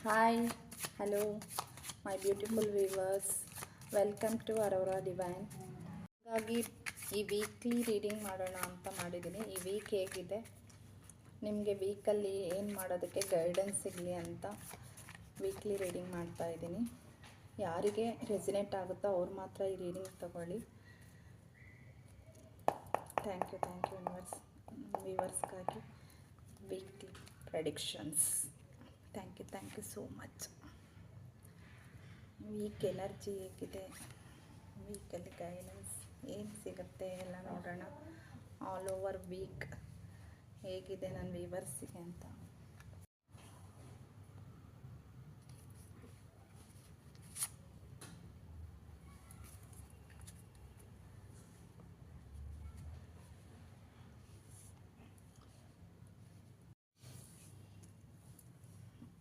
Hi hello my beautiful viewers, welcome to Aurora Divine. ಹಾಗಾಗಿ ಈ weekly reading ಮಾಡೋಣ ಅಂತ ಮಾಡಿದ್ದೀನಿ. ಈ ವೀಕ್ ಹೇಗಿದೆ, ನಿಮಗೆ ವೀಕಲ್ಲಿ ಏನು ಮಾಡೋದಕ್ಕೆ ಗೈಡೆನ್ಸ್ ಸಿಗಲಿ ಅಂತ ವೀಕ್ಲಿ ರೀಡಿಂಗ್ ಮಾಡ್ತಾ ಇದ್ದೀನಿ. ಯಾರಿಗೆ ರೆಸಿನೇಟ್ ಆಗುತ್ತೋ ಅವ್ರು ಮಾತ್ರ ಈ ರೀಡಿಂಗ್ ತಗೊಳ್ಳಿ. ಥ್ಯಾಂಕ್ ಯು ವ್ಯೂವರ್ಸ್ಗಾಗಿ weekly predictions. Thank you so much. Week energy ಹೇಗಿದೆ, ವೀಕಲ್ಲಿ ಗೈಡೆನ್ಸ್ ಏನು ಸಿಗುತ್ತೆ ಎಲ್ಲ ನೋಡೋಣ. ಆಲ್ ಓವರ್ ವೀಕ್ ಹೇಗಿದೆ ನನ್ನ ವ್ಯೂವರ್ಸಿಗೆ ಅಂತ.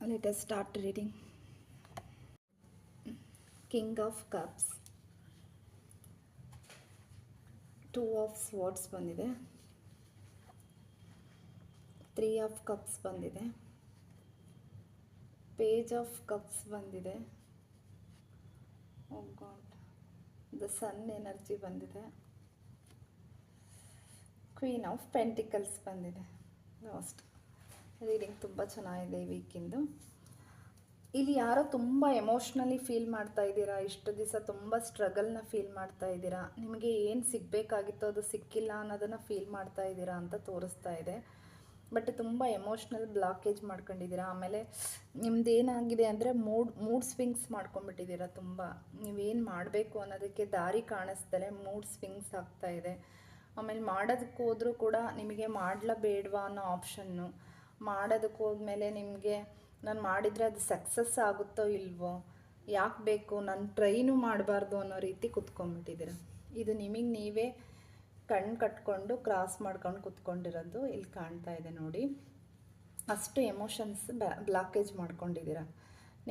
Let us start reading. King of Cups, Two of Swords ಬಂದಿದೆ, Three of Cups ಬಂದಿದೆ, Page of Cups ಬಂದಿದೆ, Oh God, The Sun energy ಬಂದಿದೆ, Queen of Pentacles ಬಂದಿದೆ. ಲಾಸ್ಟ್ ರೀಡಿಂಗ್ ತುಂಬ ಚೆನ್ನಾಗಿದೆ ಈ ವೀಕಿಂದು. ಇಲ್ಲಿ ಯಾರೋ ತುಂಬ ಎಮೋಷ್ನಲಿ ಫೀಲ್ ಮಾಡ್ತಾ ಇದ್ದೀರಾ, ಇಷ್ಟು ದಿವಸ ತುಂಬ ಸ್ಟ್ರಗಲ್ನ ಫೀಲ್ ಮಾಡ್ತಾ ಇದ್ದೀರಾ, ನಿಮಗೆ ಏನು ಸಿಗಬೇಕಾಗಿತ್ತೋ ಅದು ಸಿಕ್ಕಿಲ್ಲ ಅನ್ನೋದನ್ನು ಫೀಲ್ ಮಾಡ್ತಾ ಇದ್ದೀರಾ ಅಂತ ತೋರಿಸ್ತಾ ಇದೆ. ಬಟ್ ತುಂಬ ಎಮೋಷ್ನಲ್ ಬ್ಲಾಕೇಜ್ ಮಾಡ್ಕೊಂಡಿದ್ದೀರಾ. ಆಮೇಲೆ ನಿಮ್ದೇನಾಗಿದೆ ಅಂದರೆ ಮೂಡ್ ಸ್ವಿಂಗ್ಸ್ ಮಾಡ್ಕೊಂಡ್ಬಿಟ್ಟಿದ್ದೀರಾ. ತುಂಬ ನೀವೇನು ಮಾಡಬೇಕು ಅನ್ನೋದಕ್ಕೆ ದಾರಿ ಕಾಣಿಸ್ದಲೇ ಮೂಡ್ ಸ್ವಿಂಗ್ಸ್ ಆಗ್ತಾ ಇದೆ. ಆಮೇಲೆ ಮಾಡೋದಕ್ಕೆ ಹೋದರೂ ಕೂಡ ನಿಮಗೆ ಮಾಡಲೇಬೇಡವಾ ಅನ್ನೋ ಆಪ್ಷನ್ನು. ಮಾಡೋದಕ್ಕೆ ಹೋದ್ಮೇಲೆ ನಿಮಗೆ ನಾನು ಮಾಡಿದರೆ ಅದು ಸಕ್ಸಸ್ ಆಗುತ್ತೋ ಇಲ್ವೋ, ಯಾಕೆ ಬೇಕು, ನಾನು ಟ್ರೈನು ಮಾಡಬಾರ್ದು ಅನ್ನೋ ರೀತಿ ಕುತ್ಕೊಂಡ್ಬಿಟ್ಟಿದ್ದೀರ. ಇದು ನಿಮಗೆ ನೀವೇ ಕಣ್ಣು ಕಟ್ಕೊಂಡು ಕ್ರಾಸ್ ಮಾಡ್ಕೊಂಡು ಕುತ್ಕೊಂಡಿರೋದು ಇಲ್ಲಿ ಕಾಣ್ತಾ ಇದೆ ನೋಡಿ. ಅಷ್ಟು ಎಮೋಷನ್ಸ್ ಬ್ಲಾಕೇಜ್ ಮಾಡ್ಕೊಂಡಿದ್ದೀರ.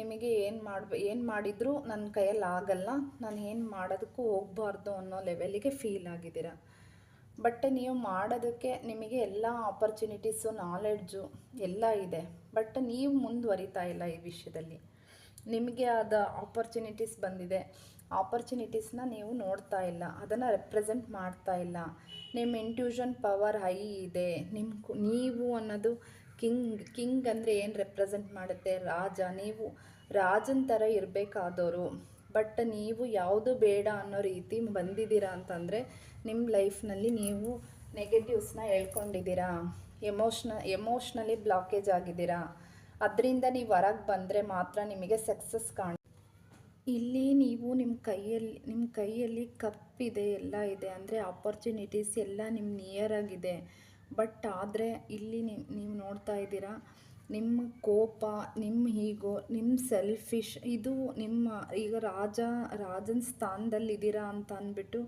ನಿಮಗೆ ಏನು ಮಾಡಿದರೂ ನನ್ನ ಕೈಯಲ್ಲಿ ಆಗಲ್ಲ, ನಾನು ಏನು ಮಾಡೋದಕ್ಕೂ ಹೋಗಬಾರ್ದು ಅನ್ನೋ ಲೆವೆಲಿಗೆ ಫೀಲ್ ಆಗಿದ್ದೀರ. ಬಟ್ ನೀವು ಮಾಡೋದಕ್ಕೆ ನಿಮಗೆ ಎಲ್ಲ ಆಪರ್ಚುನಿಟೀಸು, ನಾಲೆಡ್ಜು ಎಲ್ಲ ಇದೆ. ಬಟ್ ನೀವು ಮುಂದುವರಿತಾ ಇಲ್ಲ ಈ ವಿಷಯದಲ್ಲಿ. ನಿಮಗೆ ಆದ ಆಪರ್ಚುನಿಟೀಸ್ ಬಂದಿದೆ, ಆಪರ್ಚುನಿಟೀಸ್ನ ನೀವು ನೋಡ್ತಾ ಇಲ್ಲ, ಅದನ್ನು ರೆಪ್ರೆಸೆಂಟ್ ಮಾಡ್ತಾ ಇಲ್ಲ. ನಿಮ್ಮ ಇಂಟ್ಯೂಷನ್ ಪವರ್ ಹೈ ಇದೆ. ನೀವು ಅನ್ನೋದು ಕಿಂಗ್ ಅಂದರೆ ಏನು ರೆಪ್ರೆಸೆಂಟ್ ಮಾಡುತ್ತೆ? ರಾಜ. ನೀವು ರಾಜನ ಥರ ಇರಬೇಕಾದವರು. ಬಟ್ ನೀವು ಯಾವುದು ಬೇಡ ಅನ್ನೋ ರೀತಿ ಬಂದಿದ್ದೀರಾ ಅಂತಂದರೆ ನಿಮ್ಮ ಲೈಫ್ನಲ್ಲಿ ನೀವು ನೆಗೆಟಿವ್ಸ್ನ ಹೇಳ್ಕೊಂಡಿದ್ದೀರಾ, ಎಮೋಷ್ನಲಿ ಬ್ಲಾಕೇಜ್ ಆಗಿದ್ದೀರಾ. ಅದರಿಂದ ನೀವು ಹೊರಗೆ ಬಂದರೆ ಮಾತ್ರ ನಿಮಗೆ ಸಕ್ಸಸ್ ಇಲ್ಲಿ ನೀವು ನಿಮ್ಮ ಕೈಯಲ್ಲಿ ಕಪ್ಪಿದೆ, ಎಲ್ಲ ಇದೆ, ಅಂದರೆ ಆಪರ್ಚುನಿಟೀಸ್ ಎಲ್ಲ ನಿಮ್ಮ ನಿಯರಾಗಿದೆ. ಬಟ್ ಆದರೆ ಇಲ್ಲಿ ನೀವು ನೋಡ್ತಾ ಇದ್ದೀರಾ, ನಿಮ್ಮ ಕೋಪ, ನಿಮ್ಮ ಈಗೋ, ನಿಮ್ಮ ಸೆಲ್ಫಿಶ್, ಇದು ನಿಮ್ಮ ಈಗ ರಾಜನ ಸ್ಥಾನದಲ್ಲಿದ್ದೀರಾ ಅಂತ ಅಂದ್ಬಿಟ್ಟು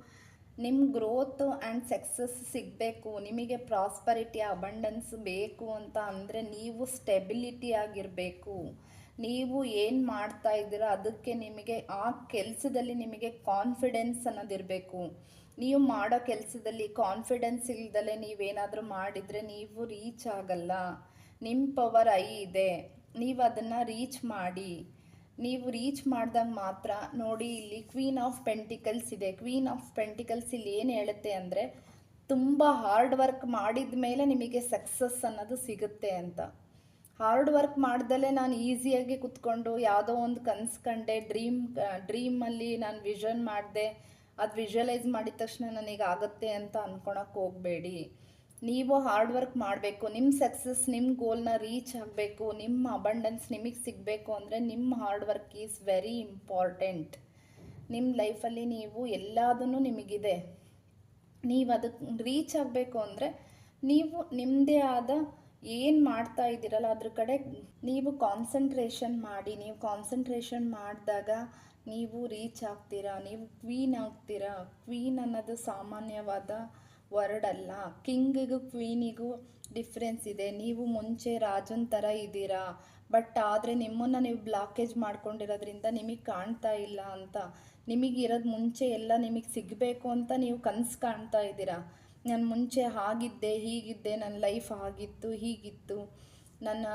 ನಿಮ್ಮ ಗ್ರೋತ್ ಆ್ಯಂಡ್ ಸಕ್ಸಸ್ ಸಿಗಬೇಕು, ನಿಮಗೆ ಪ್ರಾಸ್ಪರಿಟಿ, ಅಬಂಡೆನ್ಸ್ ಬೇಕು ಅಂತ ಅಂದರೆ ನೀವು ಸ್ಟೆಬಿಲಿಟಿ ಆಗಿರಬೇಕು. ನೀವು ಏನು ಮಾಡ್ತಾ ಇದ್ದೀರಾ ಅದಕ್ಕೆ ನಿಮಗೆ ಆ ಕೆಲಸದಲ್ಲಿ ನಿಮಗೆ ಕಾನ್ಫಿಡೆನ್ಸ್ ಅನ್ನೋದಿರಬೇಕು. ನೀವು ಮಾಡೋ ಕೆಲಸದಲ್ಲಿ ಕಾನ್ಫಿಡೆನ್ಸ್ ಇಲ್ದಲೆ ನೀವೇನಾದರೂ ಮಾಡಿದರೆ ನೀವು ರೀಚ್ ಆಗಲ್ಲ. ನಿಮ್ಮ ಪವರ್ ಐ ಇದೆ, ನೀವು ಅದನ್ನು ರೀಚ್ ಮಾಡಿ. ನೀವು ರೀಚ್ ಮಾಡಿದಾಗ ಮಾತ್ರ ನೋಡಿ. ಇಲ್ಲಿ ಕ್ವೀನ್ ಆಫ್ ಪೆಂಟಿಕಲ್ಸ್ ಇದೆ. ಕ್ವೀನ್ ಆಫ್ ಪೆಂಟಿಕಲ್ಸ್ ಇಲ್ಲಿ ಏನು ಹೇಳುತ್ತೆ ಅಂದರೆ ತುಂಬ ಹಾರ್ಡ್ ವರ್ಕ್ ಮಾಡಿದ ಮೇಲೆ ನಿಮಗೆ ಸಕ್ಸಸ್ ಅನ್ನೋದು ಸಿಗುತ್ತೆ ಅಂತ. ಹಾರ್ಡ್ ವರ್ಕ್ ಮಾಡ್ದಲೇ ನಾನು ಈಸಿಯಾಗಿ ಕುತ್ಕೊಂಡು ಯಾವುದೋ ಒಂದು ಕನಸು ಕಂಡೆ, ಡ್ರೀಮಲ್ಲಿ ನಾನು ವಿಷನ್ ಮಾಡಿದೆ, ಅದು ವಿಜುವಲೈಸ್ ಮಾಡಿದ ತಕ್ಷಣ ನನಗೆ ಆಗುತ್ತೆ ಅಂತ ಅಂದ್ಕೊಳಕ್ಕೆ ಹೋಗಬೇಡಿ. ನೀವು ಹಾರ್ಡ್ ವರ್ಕ್ ಮಾಡಬೇಕು. ನಿಮ್ಮ ಸಕ್ಸಸ್, ನಿಮ್ಮ ಗೋಲ್ನ ರೀಚ್ ಆಗಬೇಕು, ನಿಮ್ಮ ಅಬಂಡೆನ್ಸ್ ನಿಮಗೆ ಸಿಗಬೇಕು ಅಂದರೆ ನಿಮ್ಮ hard work is very important. ನಿಮ್ಮ ಲೈಫಲ್ಲಿ ನೀವು ಎಲ್ಲದೂ ನಿಮಗಿದೆ. ನೀವು ಅದಕ್ಕೆ ರೀಚ್ ಆಗಬೇಕು ಅಂದರೆ ನೀವು ನಿಮ್ಮದೇ ಆದ ಏನು ಮಾಡ್ತಾ ಇದ್ದೀರಲ್ಲ ಅದ್ರ ಕಡೆ ನೀವು ಕಾನ್ಸಂಟ್ರೇಷನ್ ಮಾಡಿ. ನೀವು ಕಾನ್ಸಂಟ್ರೇಷನ್ ಮಾಡಿದಾಗ ನೀವು ರೀಚ್ ಆಗ್ತೀರಾ, ನೀವು ಕ್ವೀನ್ ಆಗ್ತೀರಾ. ಕ್ವೀನ್ ಅನ್ನೋದು ಸಾಮಾನ್ಯವಾದ ವರ್ಡ್ ಅಲ್ಲ. ಕಿಂಗಿಗೂ ಕ್ವೀನಿಗೂ ಡಿಫ್ರೆನ್ಸ್ ಇದೆ. ನೀವು ಮುಂಚೆ ರಾಜನ ಥರ ಇದ್ದೀರಾ, ಬಟ್ ಆದರೆ ನಿಮ್ಮನ್ನು ನೀವು ಬ್ಲಾಕೇಜ್ ಮಾಡ್ಕೊಂಡಿರೋದ್ರಿಂದ ನಿಮಗೆ ಕಾಣ್ತಾ ಇಲ್ಲ ಅಂತ. ನಿಮಗಿರೋದು ಮುಂಚೆ ಎಲ್ಲ ನಿಮಗೆ ಸಿಗಬೇಕು ಅಂತ ನೀವು ಕನಸು ಕಾಣ್ತಾ ಇದ್ದೀರಾ. ನಾನು ಮುಂಚೆ ಹಾಗಿದ್ದೆ, ಹೀಗಿದ್ದೆ, ನನ್ನ ಲೈಫ್ ಆಗಿತ್ತು, ಹೀಗಿತ್ತು, ನನ್ನ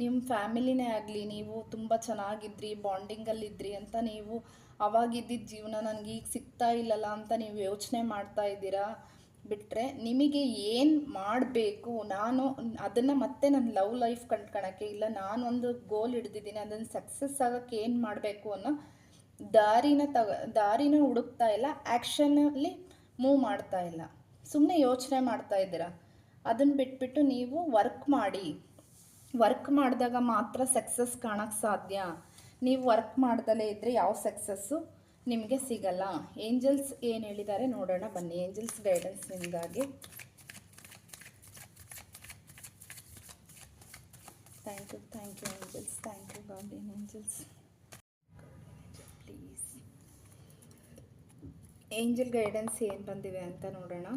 ನಿಮ್ಮ ಫ್ಯಾಮಿಲಿನೇ ಆಗಲಿ, ನೀವು ತುಂಬ ಚೆನ್ನಾಗಿದ್ರಿ, ಬಾಂಡಿಂಗಲ್ಲಿದ್ರಿ ಅಂತ ನೀವು ಅವಾಗಿದ್ದಿದ್ದ ಜೀವನ ನನಗೆ ಈಗ ಸಿಗ್ತಾ ಇಲ್ಲಲ್ಲ ಅಂತ ನೀವು ಯೋಚನೆ ಮಾಡ್ತಾ ಇದ್ದೀರಾ ಬಿಟ್ಟರೆ, ನಿಮಗೆ ಏನು ಮಾಡಬೇಕು, ನಾನು ಅದನ್ನು ಮತ್ತೆ ನನ್ನ ಲವ್ ಲೈಫ್ ಕಂಡ್ಕೊಳಕ್ಕೆ, ಇಲ್ಲ ನಾನೊಂದು ಗೋಲ್ ಹಿಡ್ದಿದ್ದೀನಿ ಅದನ್ನು ಸಕ್ಸಸ್ ಆಗೋಕ್ಕೆ ಏನು ಮಾಡಬೇಕು ಅನ್ನೋ ದಾರಿನ ಹುಡುಕ್ತಾ ಇಲ್ಲ, ಆ್ಯಕ್ಷನಲ್ಲಿ ಮೂವ್ ಮಾಡ್ತಾ ಇಲ್ಲ, ಸುಮ್ಮನೆ ಯೋಚನೆ ಮಾಡ್ತಾ ಇದ್ದೀರಾ. ಅದನ್ನು ಬಿಟ್ಬಿಟ್ಟು ನೀವು ವರ್ಕ್ ಮಾಡಿದಾಗ ಮಾತ್ರ ಸಕ್ಸಸ್ ಕಾಣೋಕ್ಕೆ ಸಾಧ್ಯ. ನೀವು ವರ್ಕ್ ಮಾಡ್ದಲೇ ಇದ್ದರೆ ಯಾವ ಸಕ್ಸಸ್ಸು ನಿಮಗೆ ಸಿಗಲ್ಲ. ಏಂಜಲ್ಸ್ ಏನು ಹೇಳಿದ್ದಾರೆ ನೋಡೋಣ ಬನ್ನಿ. ಏಂಜಲ್ಸ್ ಗೈಡೆನ್ಸ್ ನಿಮಗಾಗಿ. Thank you angels, thank you guardian angels. Please angel guidance ಏನು ಬಂದಿವೆ ಅಂತ ನೋಡೋಣ.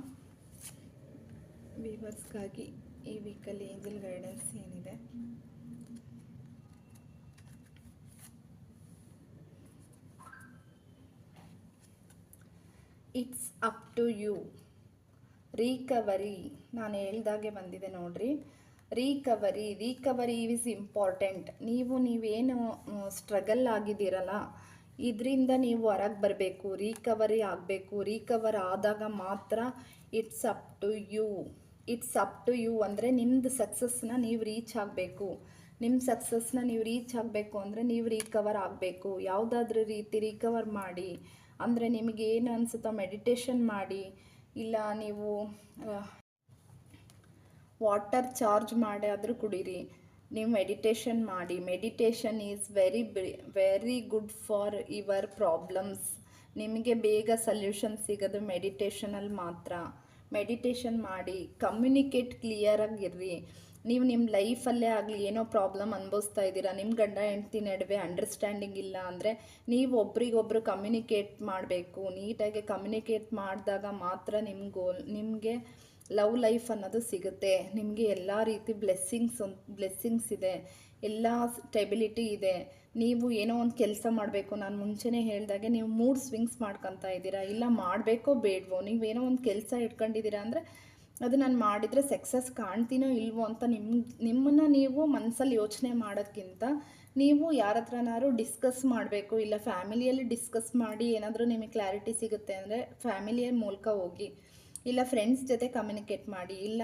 ವೀವರ್ಸ್ಗಾಗಿ ಈ ವೀಕಲ್ಲಿ ಏಂಜಲ್ ಗೈಡೆನ್ಸ್ ಏನಿದೆ. It's up to you. Recovery, ನಾನು ಹೇಳ್ದಾಗೆ ಬಂದಿದೆ ನೋಡ್ರಿ. Recovery is important. ನೀವೇನು ಸ್ಟ್ರಗಲ್ ಆಗಿದ್ದೀರಲ್ಲ, ಇದರಿಂದ ನೀವು ಹೊರಗೆ ಬರಬೇಕು, ರಿಕವರಿ ಆಗಬೇಕು. ರಿಕವರ್ ಆದಾಗ ಮಾತ್ರ ಇಟ್ಸ್ ಅಪ್ ಟು ಯು ಅಂದರೆ ನಿಮ್ಮದು ಸಕ್ಸಸ್ನ ನೀವು ರೀಚ್ ಆಗಬೇಕು. ನಿಮ್ಮ ಸಕ್ಸಸ್ನ ನೀವು ರೀಚ್ ಆಗಬೇಕು ಅಂದರೆ ನೀವು ರಿಕವರ್ ಆಗಬೇಕು. ಯಾವುದಾದ್ರೂ ರೀತಿ ರಿಕವರ್ ಮಾಡಿ ಅಂದರೆ ನಿಮಗೆ ಏನು ಅನಿಸುತ್ತೋ ಮೆಡಿಟೇಷನ್ ಮಾಡಿ, ಇಲ್ಲ ನೀವು ವಾಟರ್ ಚಾರ್ಜ್ ಮಾಡಿ ಆದರೂ ಕುಡೀರಿ, ನೀವು ಮೆಡಿಟೇಷನ್ ಮಾಡಿ. Meditation is very good for your problems. ನಿಮಗೆ ಬೇಗ ಸಲ್ಯೂಷನ್ ಸಿಗೋದು ಮೆಡಿಟೇಷನಲ್ಲಿ ಮಾತ್ರ. ಮೆಡಿಟೇಷನ್ ಮಾಡಿ, ಕಮ್ಯುನಿಕೇಟ್ ಕ್ಲಿಯರಾಗಿರ್ರಿ. ನೀವು ನಿಮ್ಮ ಲೈಫಲ್ಲೇ ಆಗಲಿ ಏನೋ ಪ್ರಾಬ್ಲಮ್ ಅನುಭವಿಸ್ತಾ ಇದ್ದೀರಾ, ನಿಮ್ಮ ಗಂಡ ಹೆಂಡತಿ ನಡುವೆ ಅಂಡರ್ಸ್ಟ್ಯಾಂಡಿಂಗ್ ಇಲ್ಲ ಅಂದರೆ ನೀವು ಒಬ್ರಿಗೊಬ್ರು ಕಮ್ಯುನಿಕೇಟ್ ಮಾಡಬೇಕು. ನೀಟಾಗಿ ಕಮ್ಯುನಿಕೇಟ್ ಮಾಡಿದಾಗ ಮಾತ್ರ ನಿಮಗೆ ಲವ್ ಲೈಫ್ ಅನ್ನೋದು ಸಿಗುತ್ತೆ. ನಿಮಗೆ ಎಲ್ಲ ರೀತಿ ಬ್ಲೆಸ್ಸಿಂಗ್ಸ್ ಇದೆ, ಎಲ್ಲ ಸ್ಟೆಬಿಲಿಟಿ ಇದೆ. ನೀವು ಏನೋ ಒಂದು ಕೆಲಸ ಮಾಡಬೇಕು, ನಾನು ಮುಂಚೆನೇ ಹೇಳಿದಾಗೆ ನೀವು ಮೂಡ್ ಸ್ವಿಂಗ್ಸ್ ಮಾಡ್ಕೊತಾ ಇದ್ದೀರಾ, ಇಲ್ಲ ಮಾಡಬೇಕೋ ಬೇಡವೋ, ನೀವೇನೋ ಒಂದು ಕೆಲಸ ಇಟ್ಕೊಂಡಿದ್ದೀರಾ ಅಂದರೆ ಅದು ನಾನು ಮಾಡಿದರೆ ಸಕ್ಸಸ್ ಕಾಣ್ತೀನೋ ಇಲ್ವೋ ಅಂತ ನಿಮ್ಮನ್ನು ನೀವು ಮನಸ್ಸಲ್ಲಿ ಯೋಚನೆ ಮಾಡೋಕ್ಕಿಂತ ನೀವು ಯಾರ ಹತ್ರನಾದ್ರು ಡಿಸ್ಕಸ್ ಮಾಡಬೇಕು. ಇಲ್ಲ ಫ್ಯಾಮಿಲಿಯಲ್ಲಿ ಡಿಸ್ಕಸ್ ಮಾಡಿ ಏನಾದರೂ ನಿಮಗೆ ಕ್ಲಾರಿಟಿ ಸಿಗುತ್ತೆ ಅಂದರೆ ಫ್ಯಾಮಿಲಿಯ ಮೂಲಕ ಹೋಗಿ, ಇಲ್ಲ ಫ್ರೆಂಡ್ಸ್ ಜೊತೆ ಕಮ್ಯುನಿಕೇಟ್ ಮಾಡಿ, ಇಲ್ಲ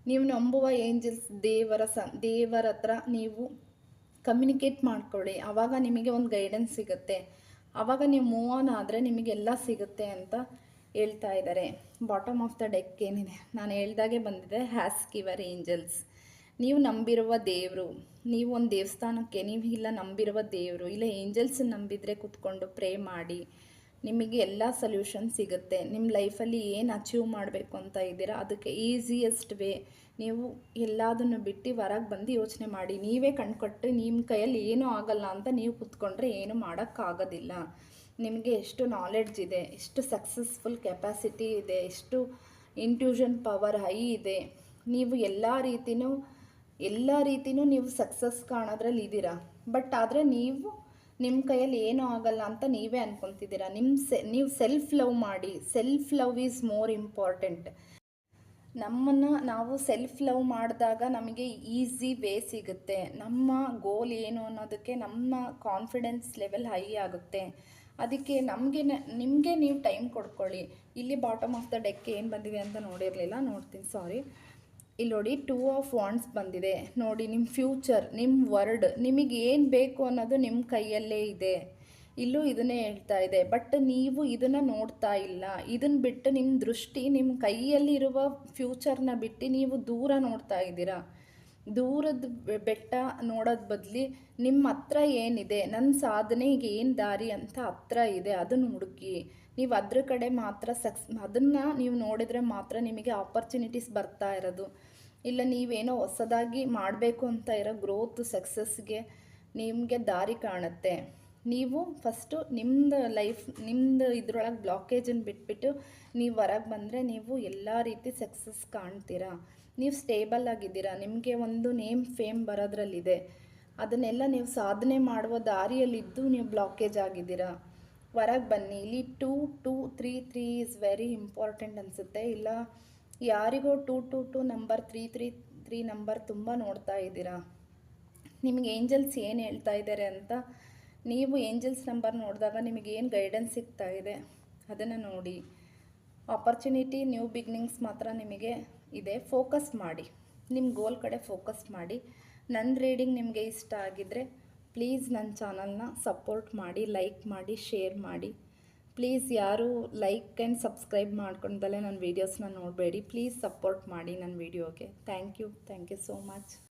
ನೀವು ನಂಬುವ ಏಂಜಲ್ಸ್ ದೇವರ ಹತ್ರ ನೀವು ಕಮ್ಯುನಿಕೇಟ್ ಮಾಡ್ಕೊಳ್ಳಿ. ಆವಾಗ ನಿಮಗೆ ಒಂದು ಗೈಡೆನ್ಸ್ ಸಿಗುತ್ತೆ. ಆವಾಗ ನೀವು ಮೂವ್ ಆನ್ ಆದರೆ ನಿಮಗೆಲ್ಲ ಸಿಗುತ್ತೆ ಅಂತ ಹೇಳ್ತಾ ಇದ್ದಾರೆ. ಬಾಟಮ್ ಆಫ್ ದ ಡೆಕ್ ಏನಿದೆ ನಾನು ಹೇಳ್ದಾಗೆ ಬಂದಿದೆ. ಗಿವರ್ ಏಂಜಲ್ಸ್. ನೀವು ನಂಬಿರುವ ದೇವರು, ನೀವು ಒಂದು ದೇವಸ್ಥಾನಕ್ಕೆ ನೀವು ಇಲ್ಲ ನಂಬಿರುವ ದೇವರು, ಇಲ್ಲ ಏಂಜಲ್ಸ್ ನಂಬಿದರೆ ಕೂತ್ಕೊಂಡು ಪ್ರೇ ಮಾಡಿ, ನಿಮಗೆ ಎಲ್ಲ ಸೊಲ್ಯೂಷನ್ ಸಿಗುತ್ತೆ. ನಿಮ್ಮ ಲೈಫಲ್ಲಿ ಏನು ಅಚೀವ್ ಮಾಡಬೇಕು ಅಂತ ಇದ್ದೀರಾ ಅದಕ್ಕೆ ಈಸಿಯೆಸ್ಟ್ ವೇ ನೀವು ಎಲ್ಲದನ್ನು ಬಿಟ್ಟು ಹೊರಗೆ ಬಂದು ಯೋಚನೆ ಮಾಡಿ. ನೀವೇ ಕಣ್ಕೊಟ್ಟು ನಿಮ್ಮ ಕೈಯಲ್ಲಿ ಏನೂ ಆಗಲ್ಲ ಅಂತ ನೀವು ಕೂತ್ಕೊಂಡ್ರೆ ಏನು ಮಾಡೋಕ್ಕಾಗೋದಿಲ್ಲ. ನಿಮಗೆ ಎಷ್ಟು ನಾಲೆಡ್ಜ್ ಇದೆ, ಎಷ್ಟು ಸಕ್ಸಸ್ಫುಲ್ ಕೆಪಾಸಿಟಿ ಇದೆ, ಎಷ್ಟು ಇಂಟ್ಯೂಷನ್ ಪವರ್ ಹೈ ಇದೆ, ನೀವು ಎಲ್ಲ ರೀತಿಯೂ ನೀವು ಸಕ್ಸಸ್ ಕಾಣೋದ್ರಲ್ಲಿ ಇದ್ದೀರಾ. ಬಟ್ ಆದರೆ ನಿಮ್ಮ ಕೈಯಲ್ಲಿ ಏನೂ ಆಗಲ್ಲ ಅಂತ ನೀವೇ ಅನ್ಕೊತಿದ್ದೀರಾ. ನೀವು ಸೆಲ್ಫ್ ಲವ್ ಮಾಡಿ. Self love is more important. ನಮ್ಮನ್ನು ನಾವು ಸೆಲ್ಫ್ ಲವ್ ಮಾಡಿದಾಗ ನಮಗೆ ಈಸಿ ವೇ ಸಿಗುತ್ತೆ. ನಮ್ಮ ಗೋಲ್ ಏನು ಅನ್ನೋದಕ್ಕೆ ನಮ್ಮ ಕಾನ್ಫಿಡೆನ್ಸ್ ಲೆವೆಲ್ ಹೈ ಆಗುತ್ತೆ. ಅದಕ್ಕೆ ನಿಮಗೆ ನೀವು ಟೈಮ್ ಕೊಡ್ಕೊಳ್ಳಿ. ಇಲ್ಲಿ ಬಾಟಮ್ ಆಫ್ ದ ಡೆಕ್ ಏನು ಬಂದಿದೆ ಅಂತ ನೋಡಿರಲಿಲ್ಲ, ನೋಡ್ತೀನಿ, ಸಾರಿ. ಇಲ್ಲಿ ನೋಡಿ 2 ಆಫ್ ವಾಂಡ್ಸ್ ಬಂದಿದೆ ನೋಡಿ. ನಿಮ್ಮ ಫ್ಯೂಚರ್, ನಿಮ್ಮ ವರ್ಡ್, ನಿಮಗೆ ಏನು ಬೇಕು ಅನ್ನೋದು ನಿಮ್ಮ ಕೈಯಲ್ಲೇ ಇದೆ. ಇಲ್ಲೂ ಇದನ್ನೇ ಹೇಳ್ತಾ ಇದೆ. ಬಟ್ ನೀವು ಇದನ್ನು ನೋಡ್ತಾ ಇಲ್ಲ. ಇದನ್ನು ಬಿಟ್ಟು ನಿಮ್ಮ ದೃಷ್ಟಿ ನಿಮ್ಮ ಕೈಯಲ್ಲಿರುವ ಫ್ಯೂಚರ್ನ ಬಿಟ್ಟು ನೀವು ದೂರ ನೋಡ್ತಾ ಇದ್ದೀರಾ. ದೂರದ ಬೆಟ್ಟ ನೋಡೋದು ಬದಲಿ ನಿಮ್ಮ ಹತ್ರ ಏನಿದೆ, ನನ್ನ ಸಾಧನೆಗೆ ಏನು ದಾರಿ ಅಂತ ಹತ್ರ ಇದೆ, ಅದನ್ನು ಹುಡುಕಿ. ನೀವು ಅದ್ರ ಕಡೆ ಮಾತ್ರ ಅದನ್ನು ನೀವು ನೋಡಿದರೆ ಮಾತ್ರ ನಿಮಗೆ ಆಪರ್ಚುನಿಟೀಸ್ ಬರ್ತಾ ಇರೋದು. ಇಲ್ಲ ನೀವೇನೋ ಹೊಸದಾಗಿ ಮಾಡಬೇಕು ಅಂತ ಇರೋ ಗ್ರೋತ್ ಸಕ್ಸಸ್ಗೆ ನಿಮಗೆ ದಾರಿ ಕಾಣುತ್ತೆ. ನೀವು ಫಸ್ಟು ನಿಮ್ಮದು ಇದ್ರೊಳಗೆ ಬ್ಲಾಕೇಜನ್ನು ಬಿಟ್ಬಿಟ್ಟು ನೀವು ಹೊರಗೆ ಬಂದರೆ ನೀವು ಎಲ್ಲ ರೀತಿ ಸಕ್ಸಸ್ ಕಾಣ್ತೀರಾ. ನೀವು ಸ್ಟೇಬಲ್ ಆಗಿದ್ದೀರಾ. ನಿಮಗೆ ಒಂದು ನೇಮ್ ಫೇಮ್ ಬರೋದ್ರಲ್ಲಿದೆ. ಅದನ್ನೆಲ್ಲ ನೀವು ಸಾಧನೆ ಮಾಡುವ ದಾರಿಯಲ್ಲಿದ್ದು ನೀವು ಬ್ಲಾಕೇಜ್ ಆಗಿದ್ದೀರಾ. ಹೊರಗೆ ಬನ್ನಿ. ಇಲ್ಲಿ 2 ಈಸ್ ವೆರಿ ಇಂಪಾರ್ಟೆಂಟ್ ಅನಿಸುತ್ತೆ. ಇಲ್ಲ ಯಾರಿಗೋ 2 ನಂಬರ್ 3 3 ನಂಬರ್ ತುಂಬ ನೋಡ್ತಾ ಇದ್ದೀರಾ. ನಿಮಗೆ ಏಂಜಲ್ಸ್ ಏನು ಹೇಳ್ತಾ ಇದ್ದಾರೆ ಅಂತ, ನೀವು ಏಂಜಲ್ಸ್ ನಂಬರ್ ನೋಡಿದಾಗ ನಿಮಗೆ ಏನು ಗೈಡೆನ್ಸ್ ಸಿಗ್ತಾ ಇದೆ ಅದನ್ನು ನೋಡಿ. ಆಪರ್ಚುನಿಟಿ, ನ್ಯೂ ಬಿಗಿನಿಂಗ್ಸ್ ಮಾತ್ರ ನಿಮಗೆ ಇದೆ. ಫೋಕಸ್ ಮಾಡಿ, ನಿಮ್ಮ ಗೋಲ್ ಕಡೆ ಫೋಕಸ್ ಮಾಡಿ. ನನ್ನ ರೀಡಿಂಗ್ ನಿಮಗೆ ಇಷ್ಟ ಆಗಿದ್ದರೆ ಪ್ಲೀಸ್ ನನ್ನ ಚಾನಲ್ನ ಸಪೋರ್ಟ್ ಮಾಡಿ, ಲೈಕ್ ಮಾಡಿ, ಶೇರ್ ಮಾಡಿ. ಪ್ಲೀಸ್ ಯಾರು ಲೈಕ್ ಆ್ಯಂಡ್ ಸಬ್ಸ್ಕ್ರೈಬ್ ಮಾಡ್ಕೊಂಡಲ್ಲೇ ನನ್ನ ವೀಡಿಯೋಸ್ನ ನೋಡಬೇಡಿ. ಪ್ಲೀಸ್ ಸಪೋರ್ಟ್ ಮಾಡಿ ನನ್ನ ವೀಡಿಯೋಗೆ. Thank you so much.